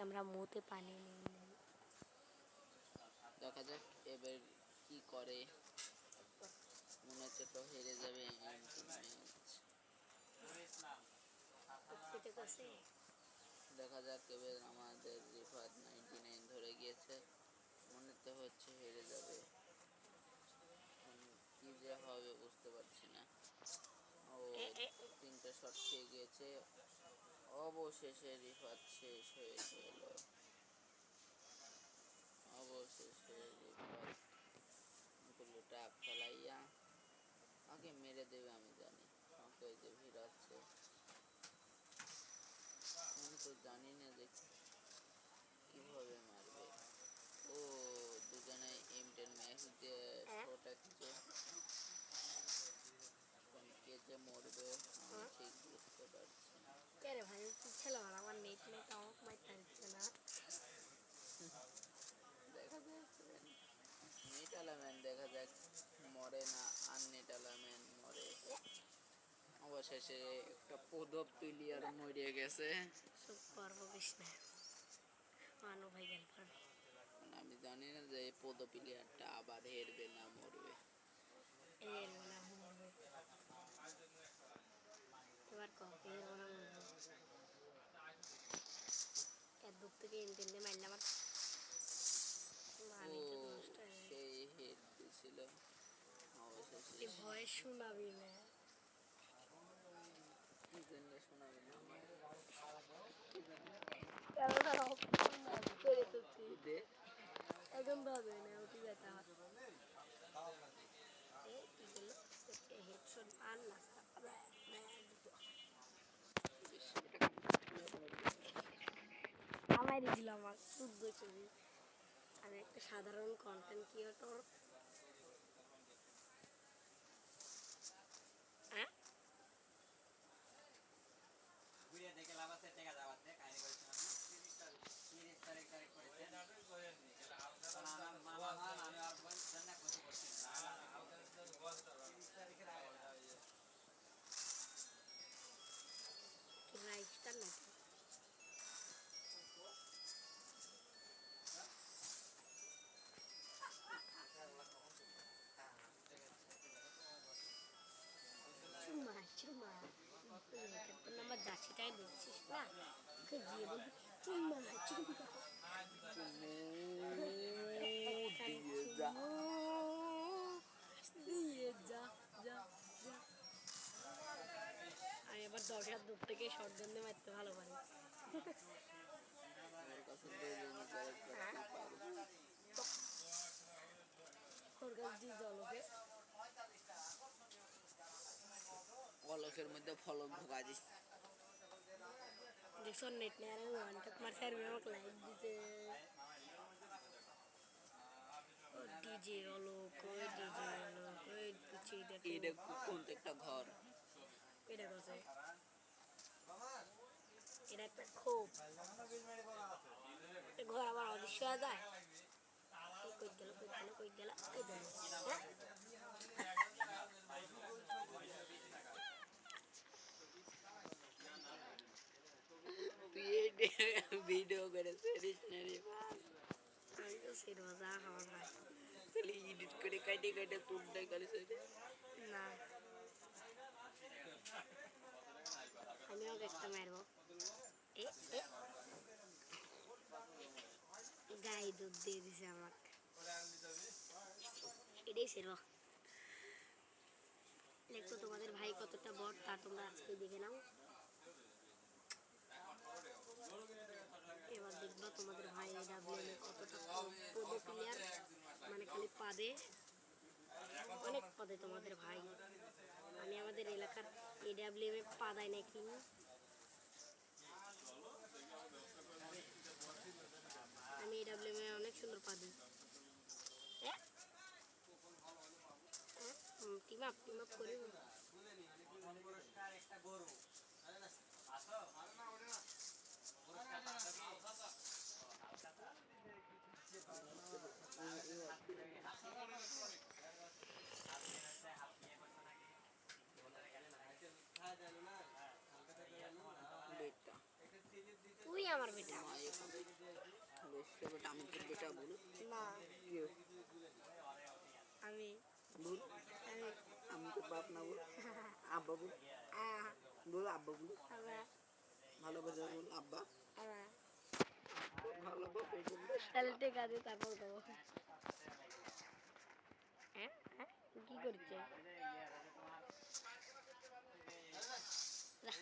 আমরা মুতে পানি নেই। দেখা যাক এবার কি করে। মনে হচ্ছে তো হেরে যাবে। দেখা যাক এবার আমাদের রিফাত 99 ধরে গিয়েছে। মনে তো হচ্ছে হেরে যাবে। কি যে হবে বুঝতে পারছি না। ও 3টে শট খেয়ে গিয়েছে। অবশেষে রিফাত শেষ হয়ে গেল। অবশেষে রিফাত গুলোটা ফেলাইয়া আগে মেরে দেবে আমি জানি। ওকে যে ভিড়াচ্ছে আমি তো জানি না যে কিভাবে মারবে। ও দুজনে M10 ম্যাক্স দিয়ে শট আছে। কে যে মরবে আমি ঠিক বুঝতে পারছি না। কে ভাই খেলো আমার নেট নেই তাও মাইতে হচ্ছে না। দেখা যাক নেট এলামেন্ট দেখা যাক মরে না আর নেট এলামেন্ট মরে। অবশেষে একটা পদক প্লেয়ার মরে গেছে। সুপার কৃষ্ণ মানো ভাই গেল পারবে। আমি জানি না যে এই পদ প্লেয়ারটা আবার হেরবে না মরবে। হেরবে না মরবে। এবার কবে হেরবে না মরবে। এর দূর থেকে এনটেন দিয়ে মারলে আমার মানিটা নষ্ট হয়ে যাবে। সেই হেড দিছিল অবশেষে। ভয় শোনাবি না। কি জন্য শোনাবি না? একদম ভাবে না উঠে যেতে হবে। হেডশট আর নাস্তা আমার দিলাম আমার শুদ্ধ ছবি। আমি একটা সাধারণ কন্টেন্ট ক্রিয়েটর। রাইস্টার নাকি চুমা চুমা নাম্বার জার্সিটাই দেখছিস না ওকে গিয়ে বলবি চুমা চুমা দিয়ে যা যা যা। আমি আবার 10 হাত দূর থেকে শর্ট গান দিয়ে মারতে ভালো পারি। অলকের মধ্যে ফলক ঢোকা দিস। দেখছো নেট নেই আর ওয়ান ট্যাপ মারছে আর আমাকে লাইক দিতে। ডিজে অলক ওই ডিজে অলক ওই পিছিয়ে দেখো এটা কোন একটা ঘর। এটা কথা এটা একটা খুব ঘর আবার অদৃশ্য যায়। কই গেল কই গেল কই গেল কই গেল। ভিডিও করে সেরিস না রে আমি তো সেই রোজা খাওয়া ভাই তাহলে এডিট করে কাটে কাটে তুলতে গেলে না আমিও একটা মারবো। গায়ে দুধ দিয়ে দিছে আমাকে এটাই সেরো। দেখো তোমাদের ভাই কতটা বড় তা তোমরা আজকে দেখে নাও। এবার দেখবা তোমাদের ভাই ডাব্লিউএম কতটা প্রো প্লেয়ার মানে খালি পাদে অনেক পদে তোমাদের ভাই। আমি আমাদের এলাকার AWM এ পাদায় নাকি আমি AWM এ অনেক সুন্দর পাদি। টিম আপ করে তুই আমার বেটা। ফেভারিট আমি তোর বেটা বল না কি আমি বল আমি আমি তোর বাপ না বল আব্বা বল আহ, বল আব্বা বল আবার ভালোবাসা বল আব্বা আবার ভালো বাপ এই বল তাহলে ঠিক আছে তারপর দেবো হ্যাঁ হ্যাঁ কি করছে না,